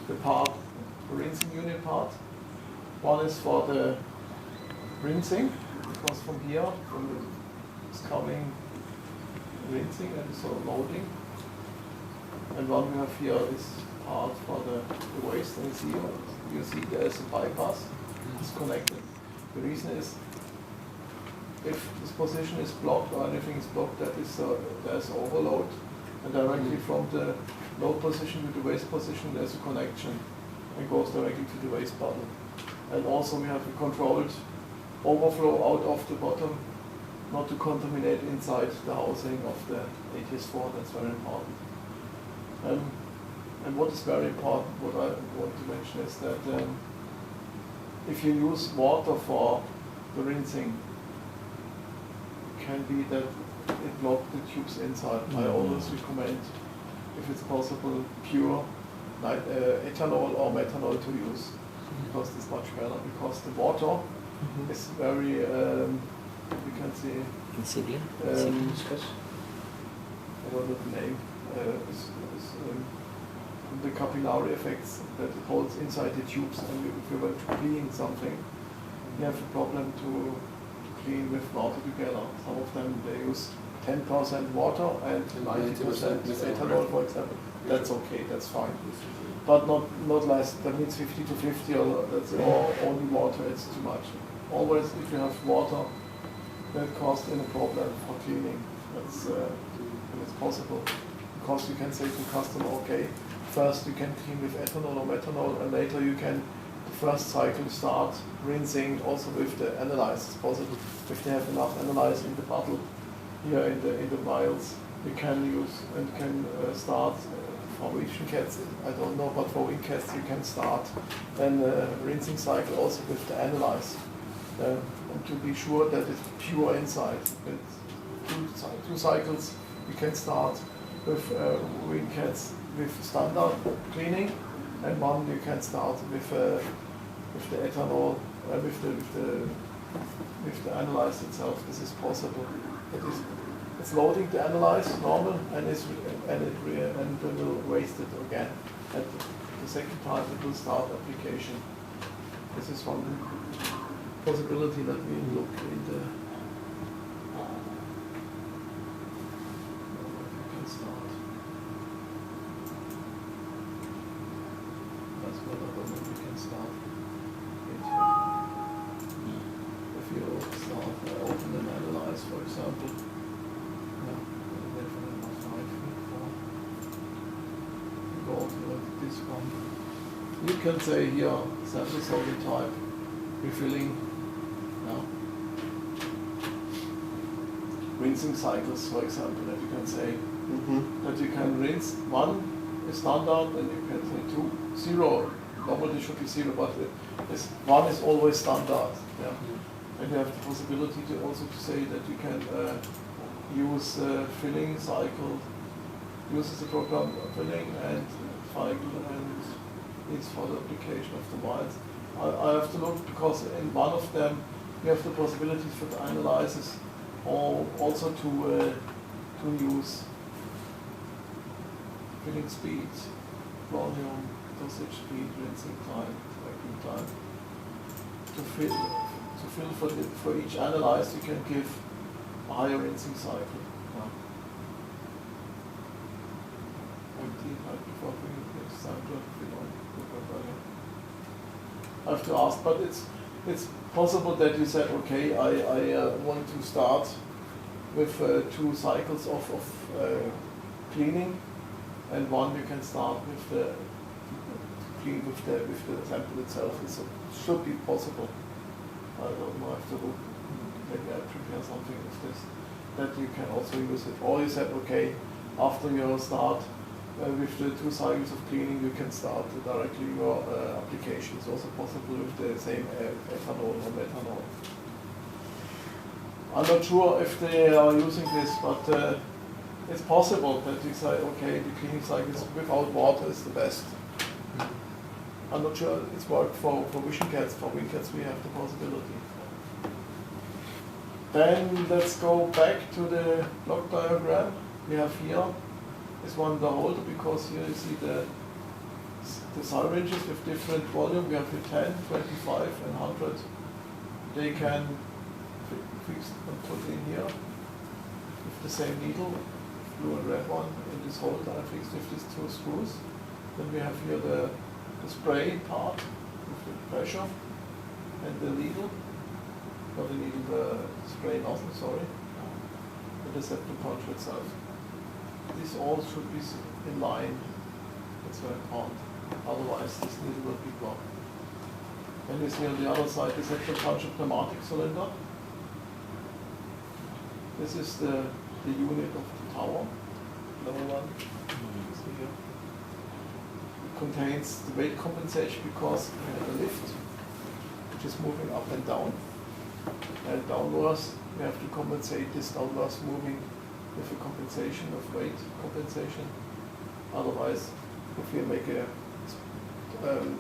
the part, the rinsing unit part. One is for the rinsing, because from here, it's coming rinsing and so loading. And one we have here is part for the waste. And you see there is a bypass. It's connected. The reason is, if this position is blocked or anything is blocked, that is there's overload, and directly from the load position to the waste position there's a connection and goes directly to the waste bottle. And also we have a controlled overflow out of the bottom, not to contaminate inside the housing of the ATS4. That's very important. And what is very important, what I want to mention is that if you use water for the rinsing, can be that it blocks the tubes inside. I always recommend, if it's possible, pure ethanol or methanol to use, because it's much better, because the water is very, you can see, incipient. I don't know the name, the capillary effects that it holds inside the tubes, and if you want to clean something, you have a problem to clean with water together. Some of them, they use 10% water and 90% with ethanol, for example. That's okay, that's fine. But not less, that means 50 to 50, or that's only water, it's too much. Always, if you have water, that causes a problem for cleaning. That's if it's possible. Because you can say to the customer, okay, first you can clean with ethanol or methanol, and later you can, the first cycle, start rinsing also with the analyze. It's possible if they have enough analyze in the bottle here in the vials, you can use and can start for Asian cats, I don't know, but for wing cats you can start then rinsing cycle also with the analyze, and to be sure that it's pure inside. With two cycles you can start with wing cats with standard cleaning, and one you can start with the ethanol, with the analyze itself. This is possible. It's loading the analyze normal, and it will waste it again. At the second time it will start application. This is one possibility that we look in the. Can start. That's what I don't know if we can start. If you start open and analyze, for example. This one. You can say here, sample solid type, refilling, rinsing cycles, for example, that you can say, that you can rinse one is standard, and you can say two, zero, normally should be zero, but one is always standard. And you have the possibility to also to say that you can use filling cycle, uses the program filling and cycle, and it's for the application of the vials. I have to look, because in one of them you have the possibility for the analysis, or also to use filling speed, volume, dosage speed, rinsing time, vacuum time. To fill for each analyze, you can give a higher rinsing cycle. I have to ask, but it's possible that you said, okay, I want to start with 2 cycles of cleaning, and one you can start with the clean with the sample itself. It should be possible. I don't know, I have to look. Maybe I prepare something with this, that you can also use it. Or you said, okay, after you start with the 2 cycles of cleaning, you can start directly your application. It's also possible with the same ethanol or methanol. I'm not sure if they are using this, but it's possible that you say, okay, the cleaning cycles without water is the best. I'm not sure it's worked for vision cats. For wing cats we have the possibility. Then let's go back to the block diagram we have here. This one the holder, because here you see the the syringes with different volume. We have with 10, 25 and 100. They can fix and put in here with the same needle, blue and red one, in this holder and fixed with these 2 screws. Then we have here the spray part with the pressure and the needle, not the needle, the spray nozzle, sorry, and the septum puncture itself. This all should be in line. That's very important. Otherwise, this needle will be blocked. And you see on the other side the septum puncture pneumatic cylinder. This is the unit of the tower, lower one. See here. It contains the weight compensation because we have a lift which is moving up and down. And downwards, we have to compensate this downwards moving with a compensation of weight compensation. Otherwise, if we make a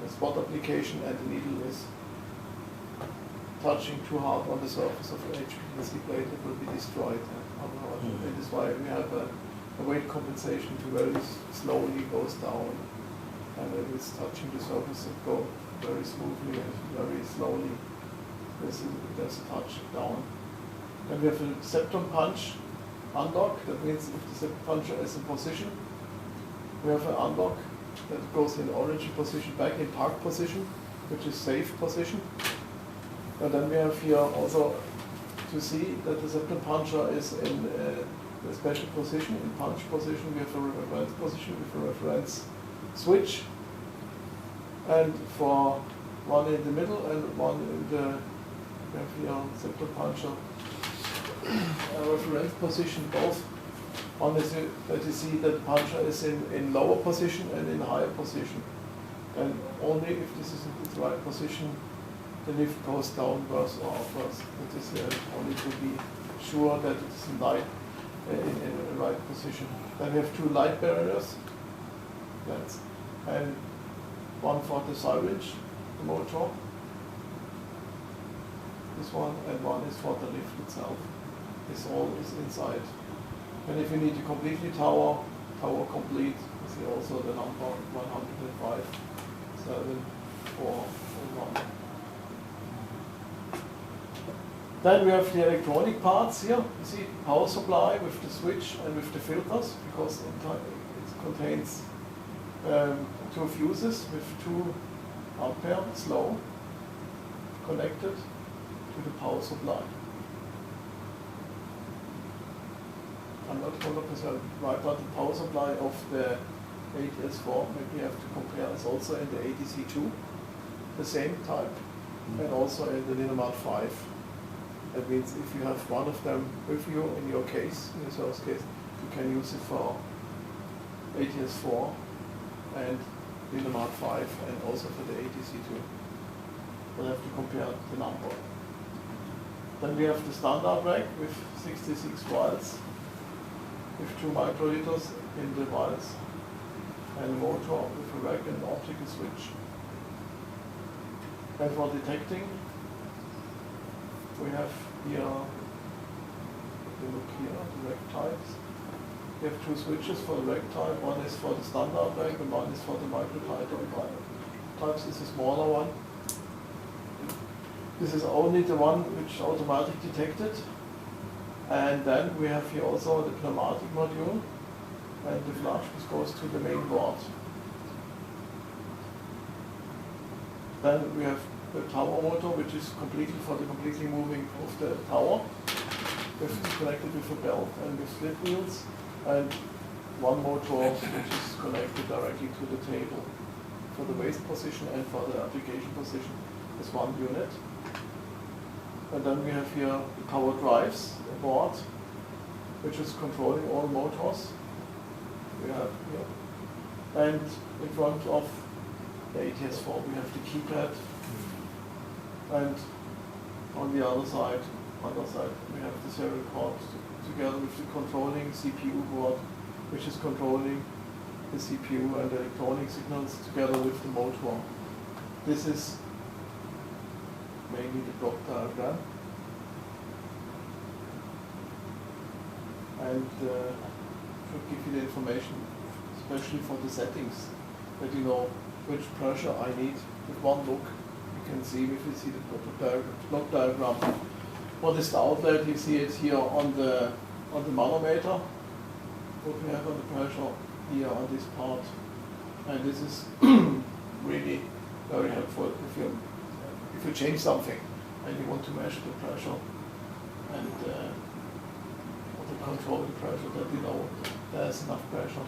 spot application and the needle is touching too hard on the surface of the HPLC plate, it will be destroyed. That is why we have a weight compensation to very slowly goes down, and when it's touching the surface, it goes very smoothly and very slowly. There's a touch down. Then we have a septum punch unlock. That means if the septum puncher is in position, we have an unlock that goes in origin position back in park position, which is safe position. And then we have here also to see that the septum puncher is in a special position. In punch position, we have a reference position with a reference switch, and for one in the middle and one in the, we have here septum puncher reference position both. One is that you see that the puncher is in lower position and in higher position. And only if this is in the right position, the lift goes downwards or upwards. That is only to be sure that it is in the right position. Then we have 2 light barriers, and one for the syringe, the motor, this one, and one is for the lift itself. This all is inside. And if you need to completely tower complete, you see also the number 105, 7, 4, and 1. Then we have the electronic parts here. You see power supply with the switch and with the filters, because it contains 2 fuses with 2 ampere slow connected to the power supply. I'm not 100% right, but the power supply of the ATS4, maybe you have to compare, is also in the ATC2, the same type, and also in the Dinamat 5. That means if you have one of them with you in your case, in your service case, you can use it for ATS4 and Dinamat 5 and also for the ATC2. We'll have to compare the number. Then we have the standard rack with 66 vials, with 2 microliters in the vials, and a motor with a rack and an optical switch. And for detecting, we have here, if you look here, the rack types. We have 2 switches for the rack type. One is for the standard rack and one is for the microliter types. This is a smaller one. This is only the one which automatically detected. And then we have here also the pneumatic module and the flash which goes to the main board. Then we have the tower motor, which is completely for the completely moving of the tower, connected with a belt and with split wheels, and one motor which is connected directly to the table for the waste position and for the application position is one unit. And then we have here the power drives, a board, which is controlling all motors. We have here. And in front of the ATS4 we have the keypad. And on the other side, we have the serial cord together with the controlling CPU board, which is controlling the CPU and the electronic signals together with the motor. This is mainly the block diagram. And should give you the information, especially for the settings, that you know which pressure I need. With one look, you can see if you see the block diagram. What is the outlet? You see it here on the manometer. What we have on the pressure here on this part, and this is really very helpful if you change something and you want to measure the pressure and want to control the pressure, that you know there's enough pressure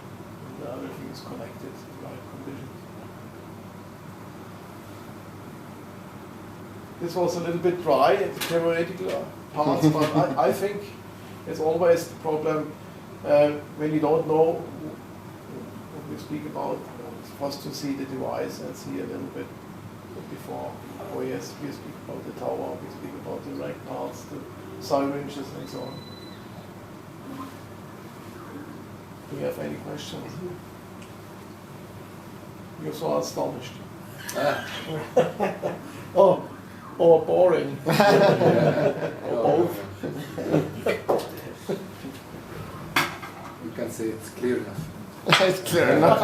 and everything is connected to the right conditions. This was a little bit dry at the theoretical parts, but I think it's always the problem when you don't know what we speak about. It's first to see the device and see a little bit before. Oh yes, we speak about the tower, we speak about the rack parts, the syringes and so on. Do you have any questions? You're so astonished. Or boring. Or both. You can say it's clear enough. It's clear enough.